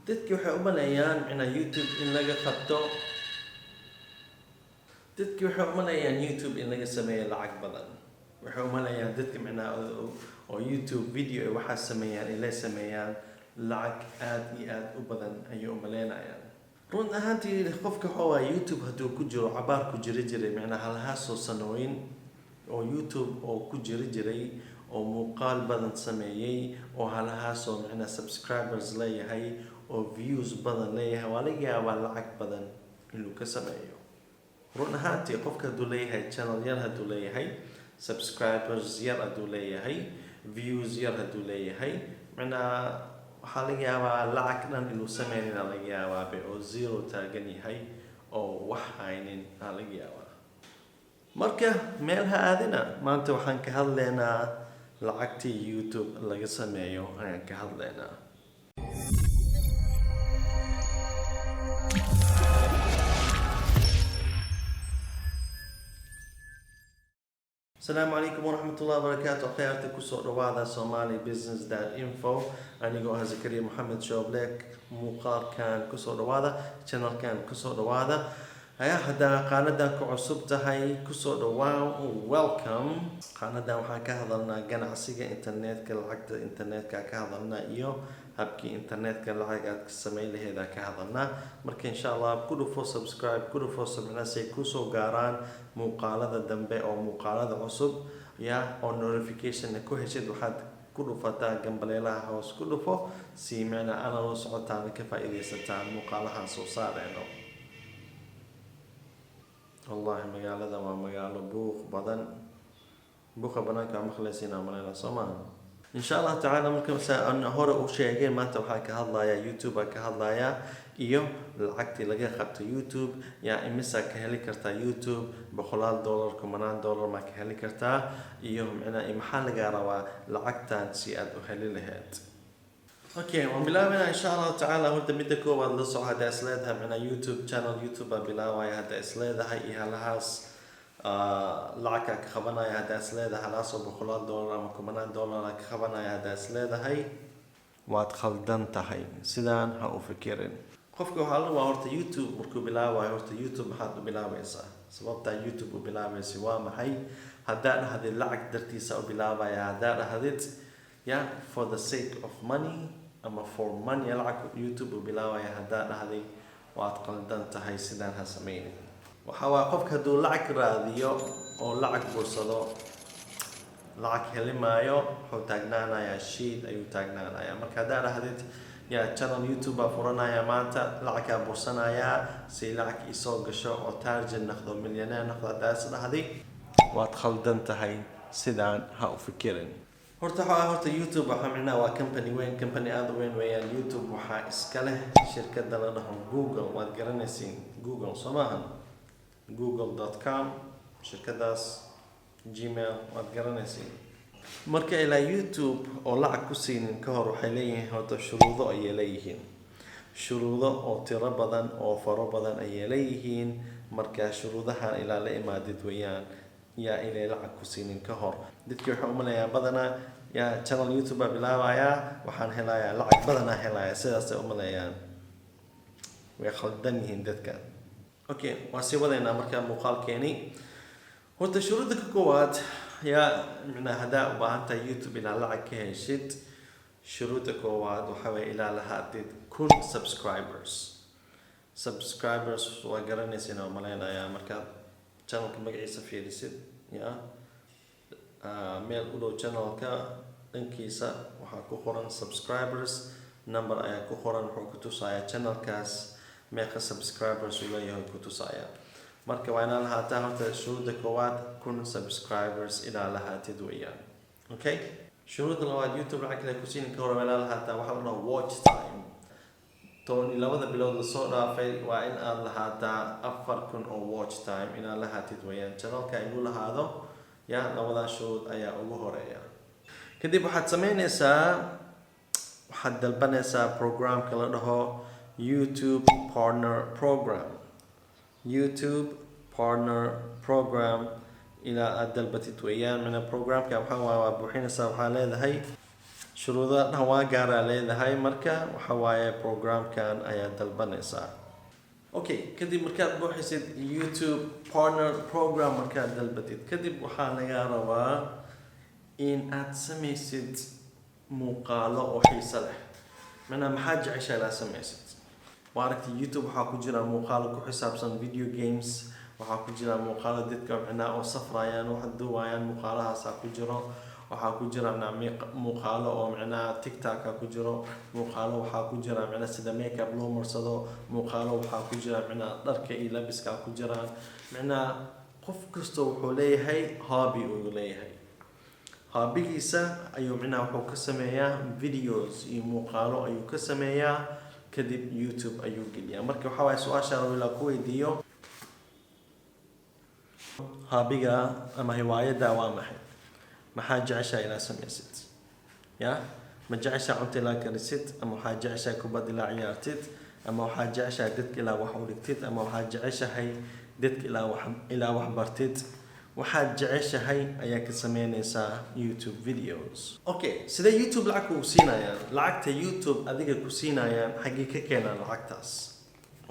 dadki waxay u maleeyaan YouTube in laga qabto dadki waxay u maleeyaan YouTube in laga sameeyo lacag badan. waxay u maleeyaan dadka oo YouTube video ay waxa sameeyaan ilaa sameeyaan lacag aad iyo aad u badan ayay u maleynayaan. run ahaantii qofka waa YouTube haduu ku jiro cabaar ku jiray halahaas oo sanooyin oo YouTube oo ku jiray oo muuqaal badan sameeyay oo halahaas oo subscribers leeyahay oo views badan leeyahay waa laga yaabaa lacag badan inuu ka sameeyo. run ahaantii qofka haduu leeyahay channel yar haduu leeyahay subscribers yar haduu leeyahay views yar haduu leeyahay waxaa laga yaabaa lacag dhan inuu sameeyna laga yaabaa oo zero taagan yahay oo wax haynin laga yaabaa. marka meel ha aadina maanta waxaan ka hadlaynaa lacagtii YouTube laga sameeyo ayaan ka hadlaynaa. السلام عليكم ورحمة الله وبركاته. خيرتك كسر وهذا Somali Business.info. أنا جو زكريا محمد شوبلك مقال كان كسر وهذا channel كان كسر وهذا هيا هذا قناة كعصبت هاي كسر واو welcome. قناة وحكي هذا جنا عصية إنترنت كالعقد إنترنت كهذا إيو هبكي إنترنت كالعقد كسمي له هذا كهذا مركي إن شاء الله كل فوس سبسكرايب كل فوس من الناس يكسو قاران muuqaalada dambe oo muuqaalada cusub oo notification ku heshid waxaad ku dhufataa gambaleelaha hoos ku dhufo si ana la socotaan ka faa'iideysataan muuqaalahan soo saarayno. wallahi magaalada waa magaalo buuq badan banaanka maqleysiina malena Soomaaliya إن شاء الله تعالى ممكن أن هورا وشيء ما تبغى كهذا يا يوتيوب كهذا يا العقد لقى خبط يوتيوب إمسا كهلي كرتا يوتيوب بخلال $1 كمان $1 ما كهلي كرتا معنا محل جاروا العقد سياد وهلي لهات. أوكي وبلا إن شاء الله تعالى هو بدك هو لصق هذا سلايدها من يوتيوب channel يوتيوب بلا هذا سلايدها هي هالهاس lacag ka qabanaya hadaas leedahay halaasoo $100 ama $10 ka qabanaya hadaas leedahay waad khaldan tahay sidaan ha u fikirin. qofka waxa la waa horta YouTube markuu bilaabayo horta YouTube maxaad u bilaabaysaa sababta YouTube u bilaabaysaa waa maxay hadaa dhahdid lacag dartiisa u bilaabaya hadaa dhahdid for the sake of money ama for money lacag YouTube u bilaabaya hadaa dhahdid waad khaldan tahay sidaan ha sameeynin. waxa qofka haduu lacag raadiyo oo lacag bursado lacag helimaayo wuxuu taagnaanayaa sheet ayuu taagnaanayaa marka hadaa dhahdid channel YouTube furanaya maanta lacag bursanaya si lacag isoo gasho oo target noqdo milyaneer noqdo hadaas dhahdid waad khaldan tahay sidaan ha u fikirin. horta YouTube waxa waa company aad u weyn weeyaan. YouTube waxa iska leh shirkadda la dhaho Google waad garanaysiin Google Soomahan google.com shirkadaas Gmail waad garanaysiin. marka ilaa YouTube oo lacag ku siinin ka hor waxay leeyihiin horta shuruudo ay leeyihiin shuruudo oo tiro badan oo faro badan ay leeyihiin marka shuruudahan ilaa la imaadid weeyaan inay lacag ku siinin ka hor dadkii waxa u maleeyaan badana channel YouTube bilaabaya waxaan helayaa lacag badan helayaa sidaas ay u maleeyaan way khaldan yihiin dadka. اوكي واسي ودينا marka muuqaalkeeni horta shuruudda koowaad macna hadaa u baahanta YouTube ila lacag ka heshid shuruudda koowaad waxa way ila lahaadid kun subscribers waa garanaysiin oo maleynaya marka channelka magaciisa fiirisid meel u dhow channelka dhankiisa waxa ku qoran subscribers number ayaa ku qoran wuxuu ku tusayaa channelkaas meeqa subscribers uu leeyahay ku tusaya marka waa inaan lahaataa horta shuruudda koowaad kun subscribers ilaa lahaatid weeyaan. okay shuruudda labaad YouTube lacag kale ku siin ka hor ilaa lahaataa waxa la dhaho watch time labada bilood la soo dhaafay waa in aad lahaataa 4000 oo watch time ilaa lahaatid weeyaan. channelka inuu lahaado labada shuruud ayaa ugu horeeya. kadib waxaad sameynaysaa waxaad dalbanaysaa programka la dhaho YouTube Partner Program إلى الدلبتي ويان من البروجرام كأبحث وبحين سأبحث هذا هاي shuruudaha dhan waa gaaraa leedahay marka waxa waaye programkan ayaa dalbanaysaa. Okay, kadib markaad buuxisid YouTube Partner Program markaad dalbatid kadib waxaa laga rabaa in aad samaysid muuqaalo oo xiiso leh. maxaa jeceshahay inaad samaysid? waa aragtay YouTube waxaa ku jira muuqaalo ku xisaabsan video games, waxaa ku jira muuqaalo dadka oo safrayaan wax duwayaan, muuqaalahaasaa ku jiro. waxaa ku jira muuqaalo oo TikTok ku jiro, muuqaalo waxaa ku jira sida makeup loo marsado, muuqaalo waxaa ku jira dharka iyo labiska ku jiraan. qof kasta wuxuu leeyahay hobby uu leeyahay. hobbygiisa ayuu wuxuu ka sameeyaa videos iyo muuqaalo ayuu ka sameeyaa kadib YouTube ayuu geliyaa. marka waxa waaye su'aasha la ku weydiiyo hobbyga ama hiwaayada waa maxay? maxaa jeceshahay inaad samaysid? ma jeceshahay cunto ilaa karisid, ama waxaa jeceshahay kubad ilaa ciyaartid, ama waxaa jeceshahay dadka ilaa wax u dhigtid, ama waxaa jeceshahay dadka ilaa wax bartid. waxaad jeceshahay ayaa ka sameynaysaa YouTube videos. Okay, sida YouTube lacag ku siinayaan? lacagta YouTube adiga ku siinayaan xaggee ka keenaan lacagtaas?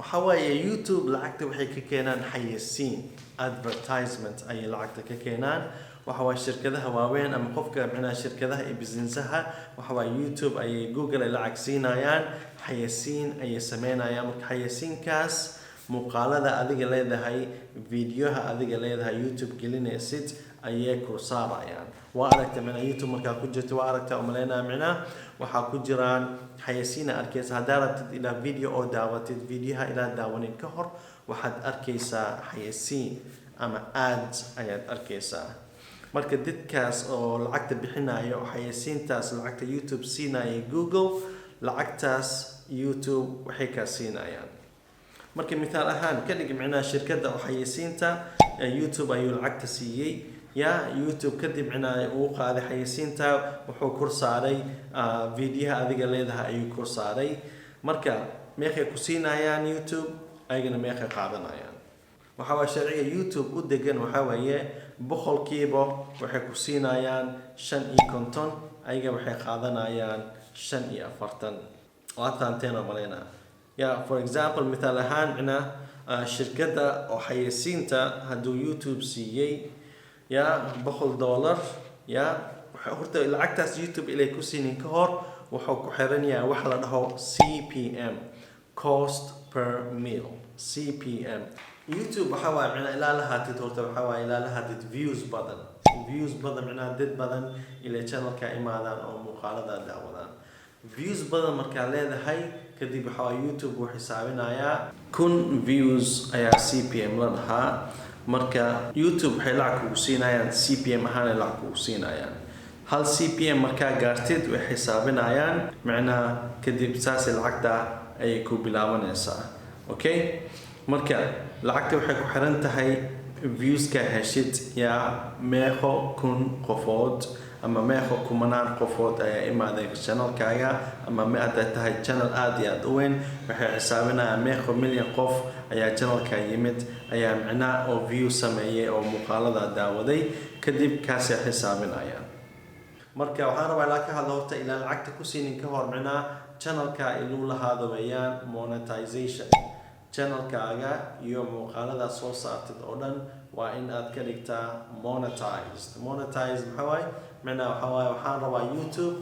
waxa waaye YouTube lacagta waxay ka keenaan xayeysiin, advertisement ayay lacagta ka keenaan. waxa waaye shirkadaha waaweyn ama qofka shirkadaha iyo businessaha waxa waaye YouTube ayay Google ay lacag siinayaan, xayeysiin ayay sameynayaan. marka xayeysiinkaas muuqaalada adiga leedahay, videoha adiga leedahay YouTube gelinaysid ayay ku saarayaan. waa aragtay YouTube markaa ku jirto, waa aragtay umaleynaa waxaa ku jiraan xayeysiin arkaysa. haddaad rabtid ilaa video oo daawatid, videoha ilaa daawanin ka hor waxaad arkaysaa xayeysiin ama ads ayaad arkaysaa. marka dadkaas oo lacagta bixinayo xayeysiintaas lacagta YouTube siinaya Google, lacagtaas YouTube waxay ka siinayaan. marka midaal ahaan ka dhig shirkadda oo xayeysiinta YouTube ayuu lacagta siiyay, YouTube kadib uu qaaday xayeysiinta, wuxuu kor saaray videoha adiga leedahay ayuu kor saaray. marka meeqay ku siinayaan YouTube, ayagana meeqay qaadanayaan. waxa waa sharciga YouTube u degan waxa waaye boqolkiiba waxay ku siinayaan 50, ayaga waxay qaadanayaan 45. waa taanteen umaleynaa. for example midaal ahaan shirkadda oo xayeysiinta hadduu YouTube siiyay $100, horta lacagtaas YouTube ilay ku siinin ka hor wuxuu ku xiran yahay wax la dhaho CPM, cost per meal. CPM YouTube waxa waaye ilaa lahaatid horta waxa waaye ilaa lahaatid views badan dad badan ilaa channelka imaadaan oo muuqaalada daawadaan. views badan markaa leedahay kadib waxa YouTube wuxuu xisaabinayaa 1000 views ayaa CPM la dhahaa. marka YouTube waxay lacag kugu siinayaan CPM ahaan ay lacag kugu siinayaan. hal CPM markaa gaartid way xisaabinayaan, kadib saas lacagta ay ku bilaabanaysaa. okay, marka lacagta waxay ku xiran tahay views ka heshid meeqo kun qofood ama meeqo kumanaan qofood ayaa imaaday channelkaaga, ama hadday tahay channel aad iyo aad u weyn waxay xisaabinayaan meeqo milyan qof ayaa channelka yimid ayaa oo view sameeyay oo muuqaalada daawaday, kadib kaasay xisaabinayaan. marka waxaan rabaa ilaa ka hadlo horta ilaa lacagta ku siinin ka hor channelka inuu lahaado weeyaan monetization. channelkaaga iyo muuqaalada soo saartid oo dhan waa in aad ka dhigtaa monetized. monetized maxaa waaye? waxaan rabaa YouTube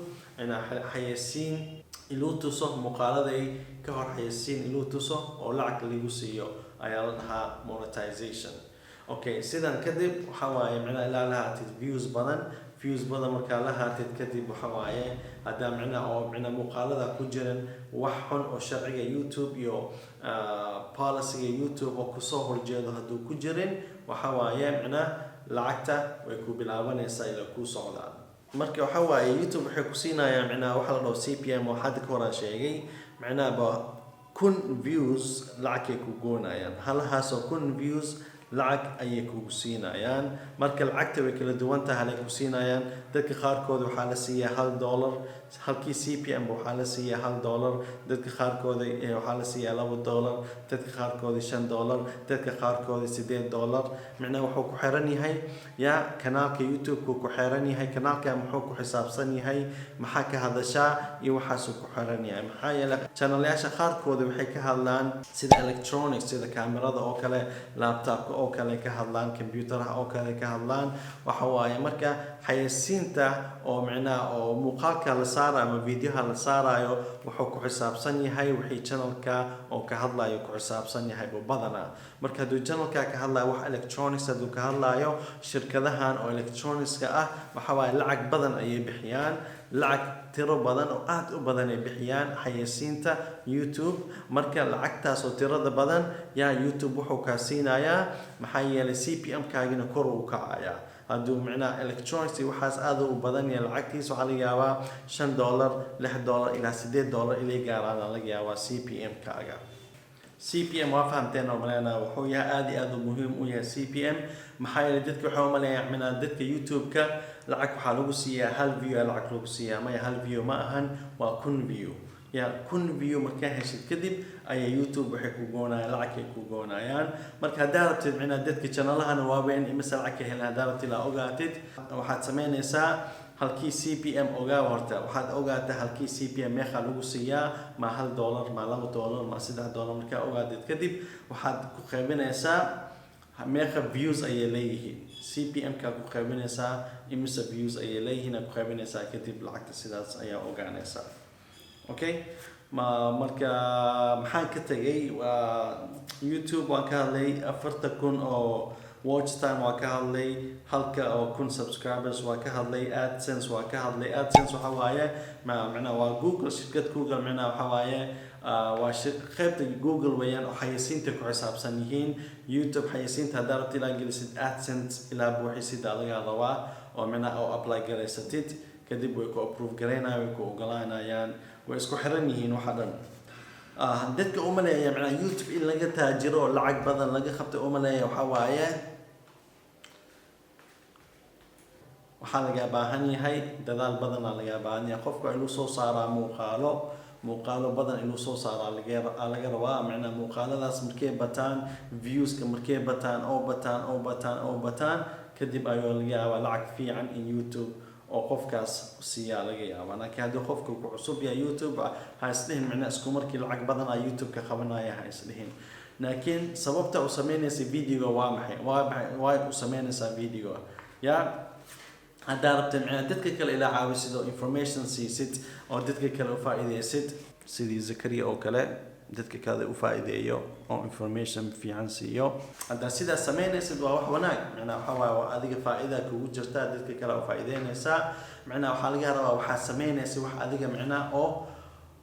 xayeysiin iluu tuso, muuqaaladay ka hor xayeysiin iluu tuso oo lacag lagu siiyo ayaa la dhahaa monetization. okay, sidan kadib waxa waaye ilaa lahaatid views badan markaa lahaatid kadib waxa waaye haddaa oo muuqaalada ku jiran wax xun oo sharciga YouTube iyo policyga YouTube oo kusoo horjeedo hadduu ku jirin waxa waaye lacagta way ku bilaabanaysaa ilaa ku socdaan. marka waxa waaye YouTube waxay ku siinayaan waxa la dhaho CPM oo hadda ka hor sheegay 1000 views lacag ay ku goonayaan. halahaasoo 1000 views lacag ayay kugu siinayaan. Marka lacagta way kala duwan tahay ay ku siinayaan. dadka qaarkood waxaa la siiyaa $1 halkii CPM waxaa la siiyaa $1, dadka qaarkood waxaa la siiyaa $2, dadka qaarkood $5, dadka qaarkood $8. macnaha wuxuu ku xiran yahay yaa kanaalka YouTube ku xiran yahay, kanaalka muxuu ku xisaabsan yahay, maxaa ka hadashaa iyo waxaas ku xiran yahay. maxaa yeelay channel-yaasha qaarkood waxay ka hadlaan sida electronics, sida kaamirada oo kale, laptopka oo kale ka hadlaan, computer-ha oo kale ka hadlaan. waxa waaye marka xayeysiinta oo macnaha oo muuqaalka la saarayo ama videoha la saarayo wuxuu ku xisaabsan yahay wixii channelka oo ka hadlayo ku xisaabsan yahay badana. marka hadduu channelka ka hadlayo wax electronics, hadduu ka hadlayo shirkadahan oo electronics-ka ah, waxa waaye lacag badan ayay bixiyaan, lacag tiro badan oo aad u badan ay bixiyaan xayeysiinta YouTube. marka lacagtaas oo tirada badan yaa YouTube wuxuu ka siinayaa, maxaa yeelay CPM-kaagina kor u kacayaa. hadduu macnaha electronics waxaas aad u badan yahay lacagtiisa waxaa laga yaabaa $5, $6 ilaa $8 ilaa gaaraan laga yaabaa CPM-kaaga. CPM waa fahamteen oo maleena wuxuu yahay aad iyo aad muhiim u yahay CPM. maxaa yeelay dadka waxay u maleeyaan macnaha dadka YouTube-ka lacag waxaa lagu siiyaa 1 view lacag lagu siiyaa, maya 1 view ma ahan, waa 1 view. yaa 1 view markaa heshid kadib ayaa YouTube waxay ku goonayaan, lacag ay ku goonayaan. marka haddaad rabtid macnaha dadka channel-ahana waaweyn imise lacag ka helaan, haddaad rabtid ilaa ogaatid waxaad samaynaysaa halkii CPM ogaa horta waxaad ogaataa halkii CPM meeqa lagu siiyaa, ma $1, ma $2, ma $3. markaa ogaatid kadib waxaad ku qaybinaysaa meeqa views ayay leeyihiin, CPM-ka ku qaybinaysaa imise views ayay leeyihiin ku qaybinaysaa, kadib lacagta sidaas ayaa ogaanaysaa. okay marka maxaan ka tagay YouTube waan ka hadlay 40,000 oo watch time waa ka hadlay, 1,000 subscribers waa ka hadlay, AdSense waa ka hadlay. AdSense waxa waaye macnaha waa Google, shirkad Google macnaha waxa waaye waa qaybta Google weeyaan oo xayeysiinta ku xisaabsan yihiin. YouTube xayeysiinta haddaad rabtid ilaa gelisid AdSense ilaa buuxisid laga rabaa oo macnaha oo apply garaysatid, kadib way ku approve garaynayaan, way ku ogolaanayaan, way isku xiran yihiin waxa dhan. dadka u maleeya macnaha YouTube in laga taajiro oo lacag badan laga qabto u maleeya waxa waaye waxaa laga baahan yahay dadaal badan laga baahan yahay. qofku inuu soo saaraa muuqaalo badan inuu soo saaraa laga rabaa. macnaha muuqaaladaas markay bataan, views-ka markay bataan kadib ayuu laga yaabaa lacag fiican in YouTube oo qofkaas siiyaa laga yaabaa. laakiin haddii qofku ku cusub yahay YouTube ha isdhihin macnaha isku markii lacag badan ay YouTube ka qabanaya ha isdhihin. laakiin sababta u sameynaysa video waa maxay, waa u sameynaysaa video yaa haddaad rabtid macnaha dadka kale ilaa caawisid oo information siisid oo dadka kale u faa'iideysid, sidii Zakaria oo kale dadka kale u faa'iideeyo oo information fiican siiyo. hadda sidaas sameynaysid waa wax wanaag, macnaha waxa waaye adiga faa'iida kugu jirta, dadka kale u faa'iideynaysaa. macnaha waxaa laga rabaa waxaad sameynaysa wax adiga macnaha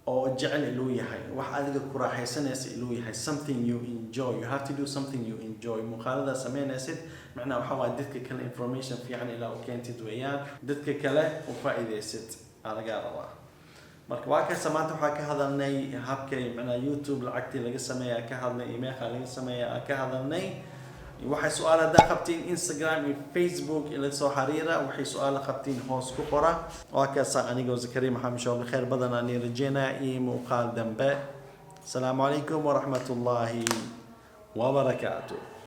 oo jecel inuu yahay, wax adiga ku raaxaysanaysa inuu yahay, something you enjoy. You have to do something you enjoy. muuqaalada sameynaysid macnaha waxa waaye dadka kale information fiican ilaa u keentid weeyaan, dadka kale u faa'iideysid laga rabaa. marka waa kaasa maanta waxaa ka hadalnay habkay macnaha YouTube lacagtii laga sameeyaa ka hadlay, emailka laga sameeyaa ka hadalnay. waxay su'aal haddaa qabtiin Instagram iyo Facebook ila soo xiriira, waxay su'aal qabtiin hoos ku qora. waa kaasa anigoo Zakaria Maxamed Shooble, khayr badan aan rajeynaa iyo muuqaal dambe. Asalaamu calaykum waraxmatullaahi wabarakaatuh.